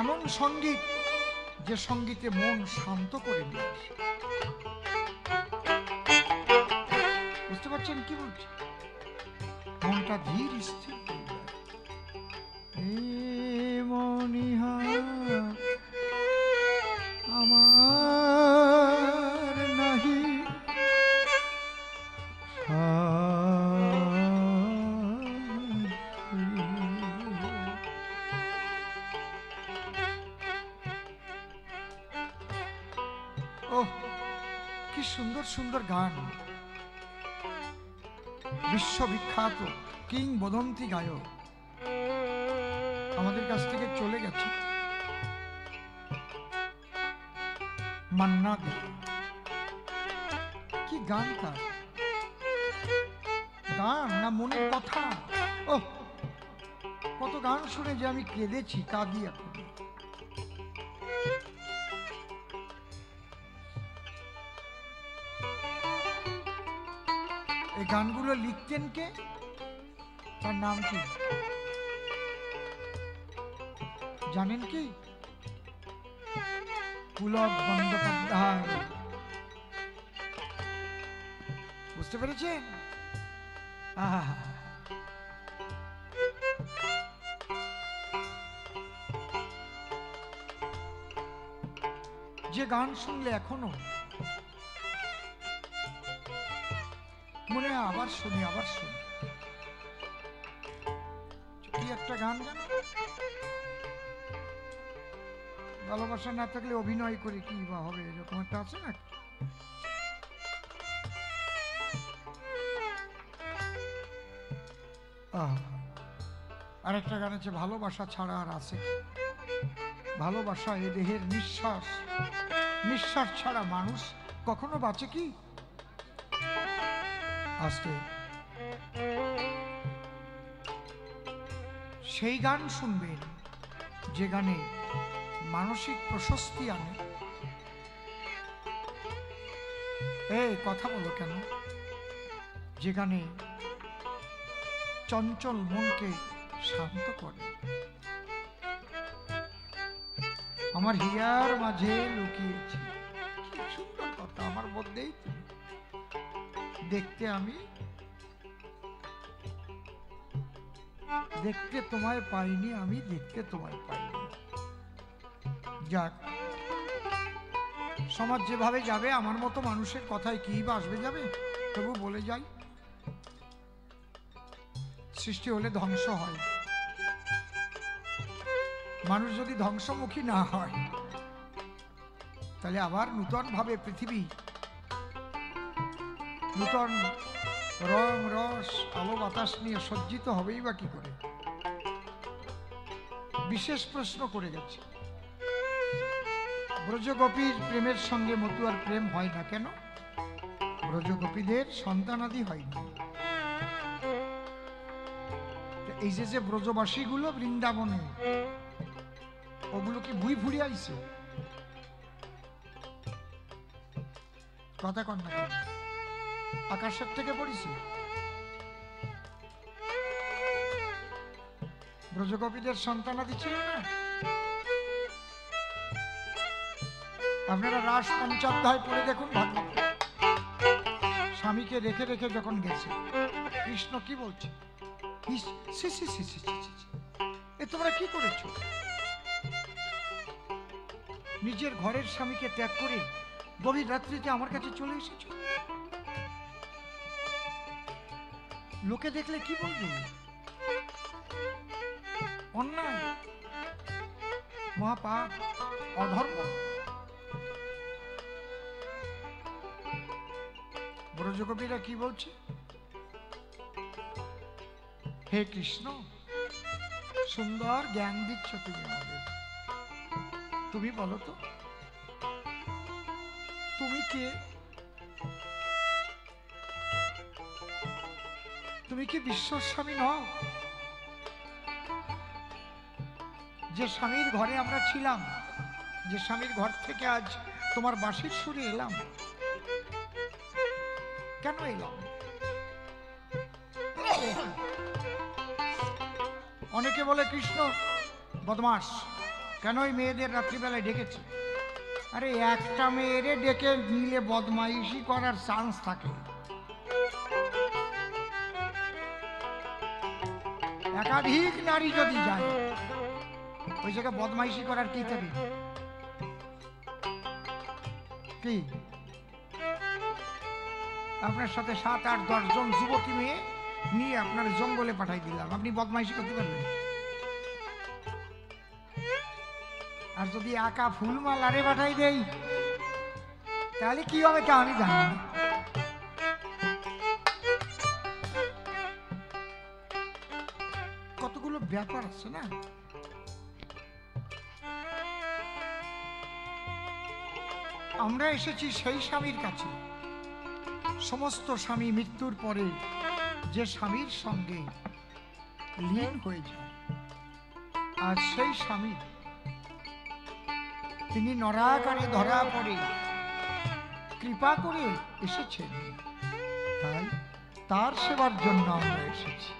এমন সঙ্গীত যে সঙ্গীতে মন শান্ত করে নিয়ে আসে। বুঝতে পারছেন কি বলছি? মনটা ধীর স্থির হয়ে যায়। এই মনিহা আমার নাহি ওহ, কি সুন্দর সুন্দর গান! বিশ্ববিখ্যাত কিংবদন্তি গায়ক আমাদের কাছ থেকে চলে গেছে মান্না দে। কি গান তার! গান না মনের কথা? ও কত গান শুনে যে আমি কেঁদেছি, কাঁদি এখন। এই গানগুলো লিখতেন কে? তার নাম কি জানেন কি? পুলক বন্দ্যোপাধ্যায়। বুঝতে পেরেছেন? যে গান শুনলে এখনো মনে হয় আবার শুনি আবার শুনি। কি একটা গান জানো? ভালোবাসা না থাকলে অভিনয় করে কি বা হবে, এরকম একটা আছে না? আরেকটা গান আছে, ভালোবাসা ছাড়া আর আছে। ভালোবাসা এ দেহের নিঃশ্বাস, নিঃশ্বাস ছাড়া মানুষ কখনো বাঁচে কি? আজকে সেই গান শুনবেন যে গানে মানসিক প্রশস্তি আনে। কথা বলো কেন? যে গানে চঞ্চল মনকে শান্ত করে। আমার হিয়ার মাঝে লুকিয়েছি। কি সুন্দর কথা! আমার মধ্যেই দেখতে আমি দেখতে তোমায় পাইনি, আমি দেখতে তোমায় পাইনি। যাক, সমাজ যেভাবে যাবে, আমার মতো মানুষের কথায় কি বা আসবে যাবে, তবু বলে যাই, সৃষ্টি হলে ধ্বংস হয়। মানুষ যদি ধ্বংসমুখী না হয়, তাহলে আবার নূতন ভাবে পৃথিবী নূতন রং রস আলো বাতাস নিয়ে সজ্জিত হবেই বা কি করে? বিশেষ প্রশ্ন করে গেছে, ব্রজগোপীর প্রেমের সঙ্গে মতুয়ার প্রেম হয় না কেন? ব্রজগোপীদের সন্তানাদি হয়নি। এই যে ব্রজবাসী গুলো বৃন্দাবনে, ওগুলো কি ভুই ফুড়ি আইছে? কথা কন না, আকাশের থেকে পড়িছে? ব্রজগোপীদের সন্তানাদি ছিল না? আপনারা রাস পঞ্চাধ্যায় পড়ে দেখুন, ভাগবত। স্বামীকে রেখে রেখে যখন গেছে, কৃষ্ণ কি বলছে? এ তোমরা কি করেছো? নিজের ঘরের স্বামীকে ত্যাগ করে গভীর রাত্রিতে আমার কাছে চলে এসেছো। লোকে দেখলে কি বলবে? অন্যায়, মহাপাপ, অধর্ম। ব্রজগোপীরা কি বলছে? হে কৃষ্ণ, সুন্দর জ্ঞান দিচ্ছ তুমি আমাদের। তুমি বলো তো, তুমি কে? তুমি কি বিশ্বস্বামী নও? যে স্বামীর ঘরে আমরা ছিলাম, যে স্বামীর ঘর থেকে আজ তোমার বাঁশির সুরে এলাম, কেন এলাম? অনেকে বলে কৃষ্ণ বদমাস, কেন ওই মেয়েদের রাত্রিবেলায় ডেকেছে? আরে একটা মেয়েরে ডেকে নিলে বদমাইশি করার চান্স থাকে, একাধিক নারী যদি যায় ওই জায়গায় বদমাইশি করার কি থাকে? কি আপনার সাথে 7, 8, 10 জন যুবতী মেয়ে নিয়ে আপনার জঙ্গলে পাঠাই দিলাম, আপনি বদমাইশি করতে পারবেন? আর যদি একা ফুলমালারে পাঠাই দেই তাহলে কি হবে তা আমি জানি না। কতগুলো ব্যাপার আছে না। আমরা এসেছি সেই স্বামীর কাছে, সমস্ত স্বামী মৃত্যুর পরে যে স্বামীর সঙ্গে লীন হয়ে যায়, আর সেই স্বামী তিনি নরাকারে ধরা পড়ে কৃপা করে এসেছেন, তাই তার সেবার জন্য আমরা এসেছি।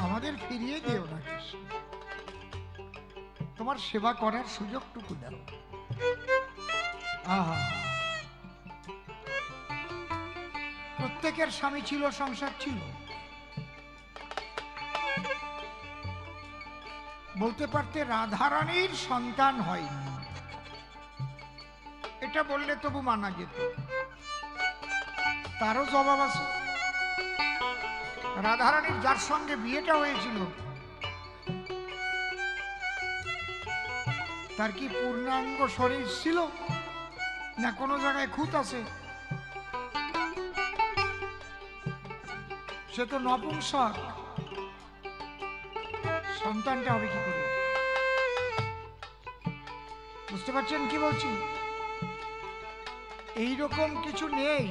আমাদের ফিরিয়ে দিও না কৃষ্ণ, তোমার সেবা করার সুযোগটুকু দাও। আহা, প্রত্যেকের স্বামী ছিল, সংসার ছিল, বলতে পারতে রাধারানীর সন্তান হয়নি, এটা বললে তবু মানা যেত। তারও জবাব আছে। রাধারানীর যার সঙ্গে বিয়েটা হয়েছিল তার কি পূর্ণাঙ্গ শরীর ছিল না কোনো জায়গায় খুঁত আছে? সে তো নপুংসক, সন্তানটা হবে কি করে? বুঝতে পারছেন কি বলছি? এইরকম কিছু নেই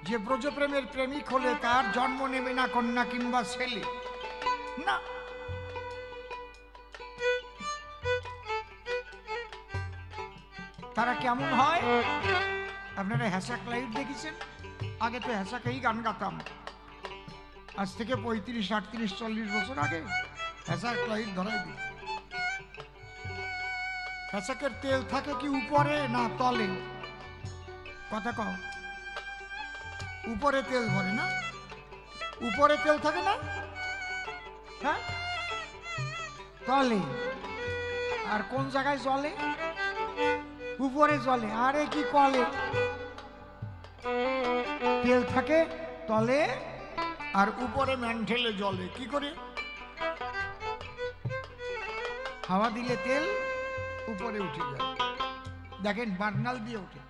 যে ব্রজপ্রেমের প্রেমিক হলে তার জন্ম নেবে না কন্যা কিংবা ছেলে, না। তারা কেমন হয়? আপনারা হ্যাসাক লাইভ দেখেছেন? আগে তো হ্যাসাকেই গান গাতাম, আজ থেকে 35, 38, 40 বছর আগে হ্যাসাক লাইভ ধরাই দিই। হ্যাসাকের তেল থাকে কি উপরে না তলে? কথা কও। উপরে তেল ভরে না? উপরে তেল থাকে না? হ্যাঁ, তলে। আর কোন জায়গায় জ্বলে? উপরে জ্বলে। আরে কি কলে? তেল থাকে তলে আর উপরে ম্যান্টেলে জ্বলে। কি করে? হাওয়া দিলে তেল উপরে উঠে যায়, দেখেন বার্নাল দিয়ে ওঠে।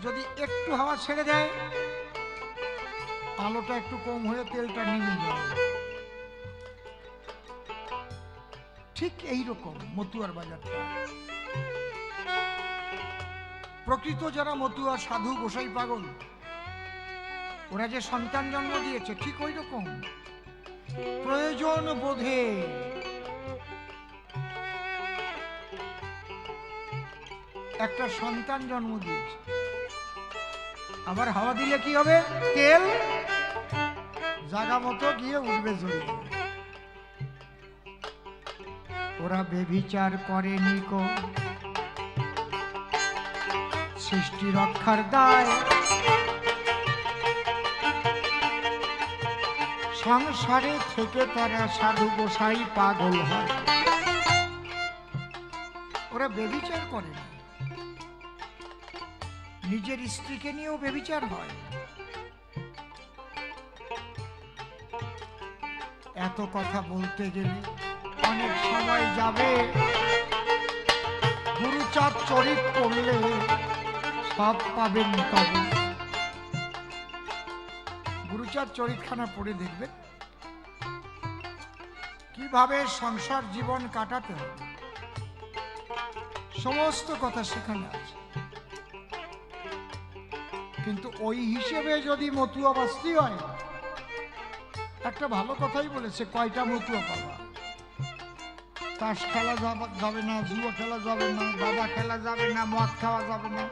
যদি একটু হাওয়া ছেড়ে দেয় আলোটা একটু কম হয়ে তেলটা নেমে যায়। ঠিক এইরকম মতুয়ার বাজারটা। প্রকৃত যারা মতুয়া, সাধু, গোসাই, পাগল, ওরা যে সন্তান জন্ম দিয়েছে ঠিক ওই রকম প্রয়োজন বোধে একটা সন্তান জন্ম দিয়েছে। আবার হাওয়া দিলে কি হবে? তেল জায়গা মতো গিয়ে উঠবে জড়িয়ে। ওরা বেভিচার করেনি কো সৃষ্টি রক্ষার দায়, সংসারে থেকে তারা সাধু গোসাই পাগল হয়। ওরা বেভিচার করে না, নিজের স্ত্রীকে নিয়েও বেভিচার হয়। এত কথা বলতে গেলে অনেক সময় যাবে, গুরুচাঁদ চরিত করলে সব পাবেন তবে। গুরুচাঁদ চরিতখানা পড়ে দেখবেন কিভাবে সংসার জীবন কাটাতে হবে, সমস্ত কথা সেখানে আছে। কিন্তু ওই হিসেবে যদি মতুয়া বাস্তি হয়, একটা ভালো কথাই বলেছে, কয়টা মতুয়া পাবা? তাস খেলা যাবে না, জুয়া খেলা যাবে না, দাবা খেলা যাবে না, মদ খাওয়া যাবে না,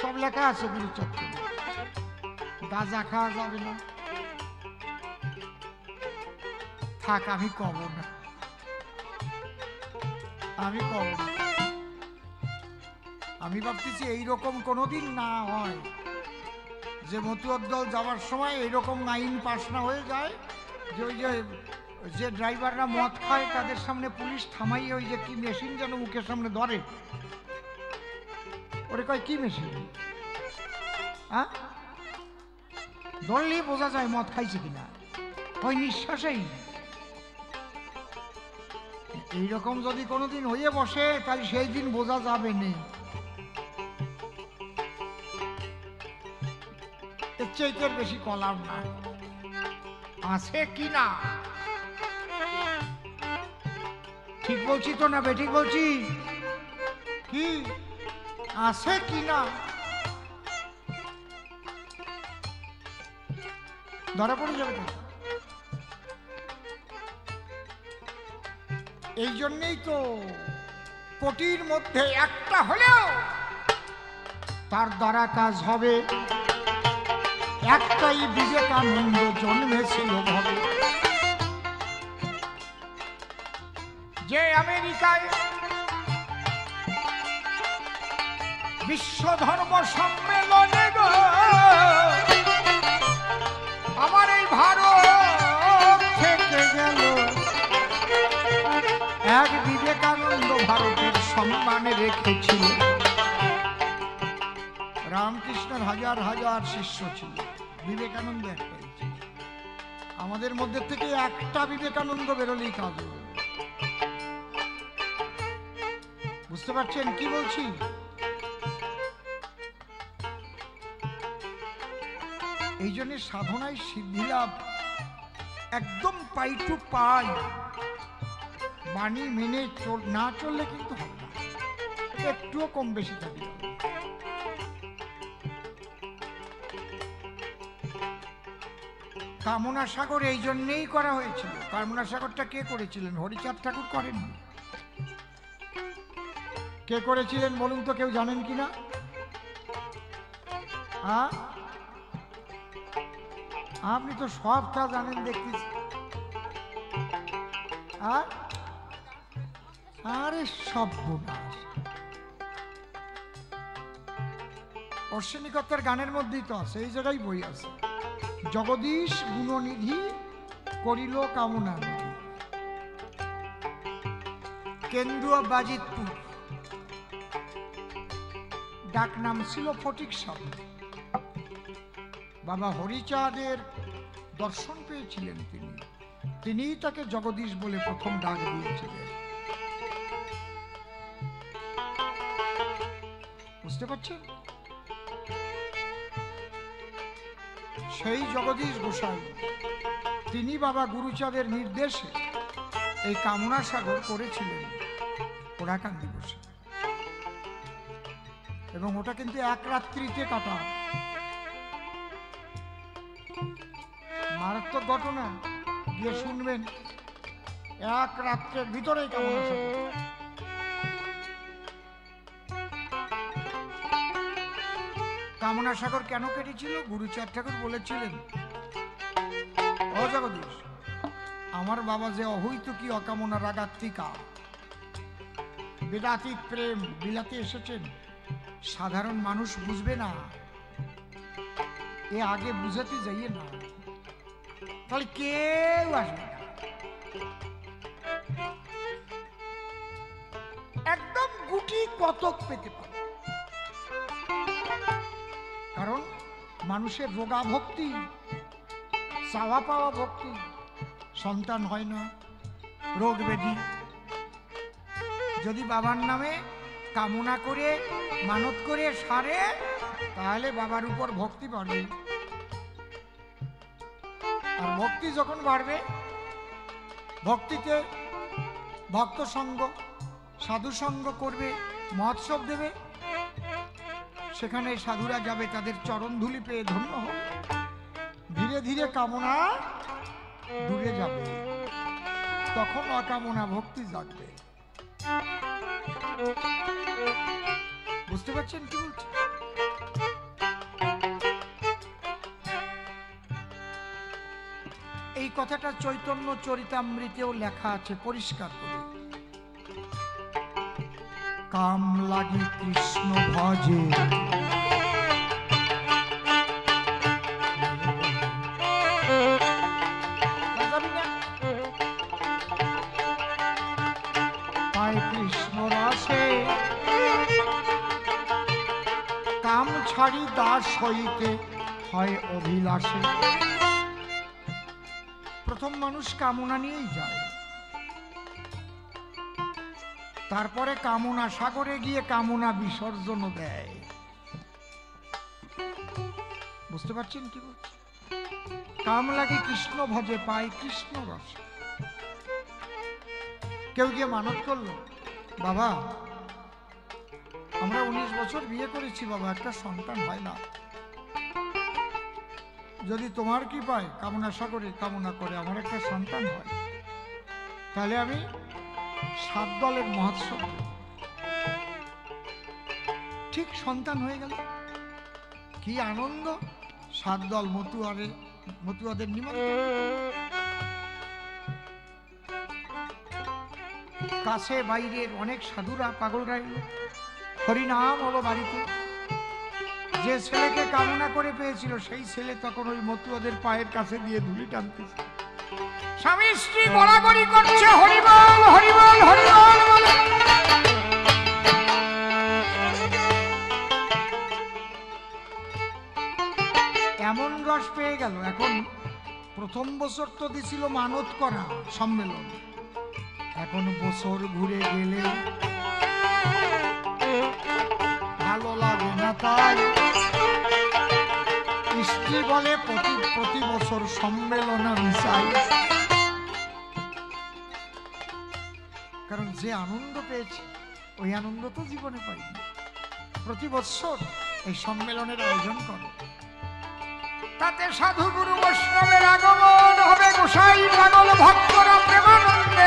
সব লেখা আছে গুরুচক্রে। গাঁজা খাওয়া যাবে না। থাক, আমি কব না, আমি কব না। আমি ভাবতেছি এইরকম কোনোদিন না হয় যে মতুয়ার যাওয়ার সময় এইরকম আইন পাস না হয়ে যায় যে ওই যে ড্রাইভাররা মদ খায় তাদের সামনে পুলিশ থামাইয়ে ওই যে কি মেশিন যেন মুখের সামনে ধরে, ওরে কয় কি মেশিন, হ্যাঁ, ধরলেই বোঝা যায় মদ খাইছে কিনা, ওই নিঃশ্বাসেই। এইরকম যদি কোনোদিন হয়ে বসে তাহলে সেই দিন বোঝা যাবে না। এর চাইতে বেশি কলাম না, আছে কি না? ঠিক বলছি তো না বেঠিক বলছি? কি আছে কি না? ধরা পড়ে যাবে তো। এই জন্যেই তো কোটির মধ্যে একটা হলেও তার দ্বারা কাজ হবে। একটাই বিবেকানন্দ জন্মেছিল ভাবে, যে আমেরিকায় বিশ্ব ধর্ম সম্মেলনে গো আমার এই ভারত থেকে গেল এক বিবেকানন্দ, ভারতের সম্মানে রেখেছিল। রামকৃষ্ণের হাজার হাজার শিষ্য ছিল, বিবেকানন্দ একটাই ছিল। আমাদের মধ্যে থেকে একটা বিবেকানন্দ বেরোলেই কাজ হবে। বুঝতে পারছেন কি বলছি? এই জন্য সাধনায় সিদ্ধি লাভ একদম পাই টু পাই, বাণী মেনে না চললে কিন্তু হবে না, একটুও কম বেশি থাকবে। কামনা সাগর এই জন্যেই করা হয়েছিল। কামনা সাগরটা কে করেছিলেন? হরিচাঁদ ঠাকুর করেননি। কে করেছিলেন বলুন তো, কেউ জানেন কিনা? আপনি তো সবটা জানেন দেখতেছি। আরে সর্বনাশ, অশ্বিনীকর্তার গানের মধ্যেই তো আছে, এই জায়গায় বই আছে। জগদীশ গুণনিধি করিল কামনা নিধি, কেন্দুয়া বাজিতপুর, ডাক নাম ছিল ফটিক সাহেব। বাবা হরিচাঁদের দর্শন পেয়েছিলেন তিনিই তাকে জগদীশ বলে প্রথম ডাক দিয়েছিলেন। বুঝতে পারছেন? সেই জগদীশ গোসাই তিনি বাবা গুরুচাঁদের নির্দেশে এই কামনা সাগর করেছিলেন ওরাকান্দি বসে, এবং ওটা কিন্তু এক রাত্রিতে কাটা। মারাত্মক ঘটনা, গিয়ে শুনবেন। এক রাত্রের ভিতরেই কামনা সাগর। কামনা সাগর কেন কেটেছিল? গুরুচাঁদ ঠাকুর বলেছিলেন, ও জগদীশ, আমার বাবা যে অহৈতুকী অকামনা রাগাত্মিকা বেদাতীত প্রেম বিলাতে এসেছেন, সাধারণ মানুষ বুঝবে না, এ আগে বুঝাতে যাইয়ে না, তাহলে কেউ আসবে না। একদম গুটি কতক পেতে পারে, কারণ মানুষের রোগা ভক্তি, চাওয়া পাওয়া ভক্তি, সন্তান হয় না, রোগ ব্যাধি। যদি বাবার নামে কামনা করে মানত করে সারে, তাহলে বাবার উপর ভক্তি বাড়বে। আর ভক্তি যখন বাড়বে, ভক্তিতে ভক্ত সঙ্গ সাধু সঙ্গ করবে, মহোৎসব দেবে, সেখানে সাধুরা যাবে, তাদের চরণ ধুলি পেয়ে ধন্য হবে। ধীরে ধীরে কামনা দূরে যাবে, তখন অকামনা ভক্তি জাগবে। বুঝতে পারছেন কি বলছি? এই কথাটা চৈতন্য চরিতামৃতেও লেখা আছে পরিষ্কার করে। কাম লাগি কৃষ্ণ ভজে পায় কৃষ্ণ রাসে, কাম ছাড়ি দাস হইতে হয় অভিলাষে। প্রথম মানুষ কামনা নিয়েই যায়, তারপরে কামনা সাগরে গিয়ে কামনা বিসর্জন দেয়। বুঝতে পারছেন কি বলছি? কাম লাগে কৃষ্ণ ভজে পায় কৃষ্ণ রস। কেউ গিয়ে মানত করলো, বাবা আমরা 19 বছর বিয়ে করেছি বাবা, একটা সন্তান হয় না, যদি তোমার কি পায় কামনা সাগরে কামনা করে আমার একটা সন্তান হয়, তাহলে আমি 7 দলের মহোৎসব। ঠিক সন্তান হয়ে গেল, কি আনন্দ! 7 দল মতুয়াদের নিমন্ত্রণ। কাছে বাইরের অনেক সাধুরা পাগলরা এলো, হরিনাম হলো বাড়িতে। যে ছেলেকে কামনা করে পেয়েছিল সেই ছেলে তখন ওই মতুয়াদের পায়ের কাছে দিয়ে ধুলি টানতেছে, স্বামী স্ত্রী বলাবলি করছে, হরিবল হরিবল হরিবল বলে। এমন রস পেয়ে গেল। এখন প্রথম বছর তো দিছিল মানত করা সম্মেলন, এখন বছর ঘুরে গেলে ভালো লাগে না, তাই স্ত্রী বলে প্রতি বছর সম্মেলন আমি চাই। কারণ যে আনন্দ পেয়েছি ওই আনন্দ তো জীবনে পাইনি। প্রতি বছর এই সম্মেলনের আয়োজন করো, তাতে সাধু গুরু বৈষ্ণবের আগমন হবে, গোসাই পাগল ভক্তরা প্রেমানন্দে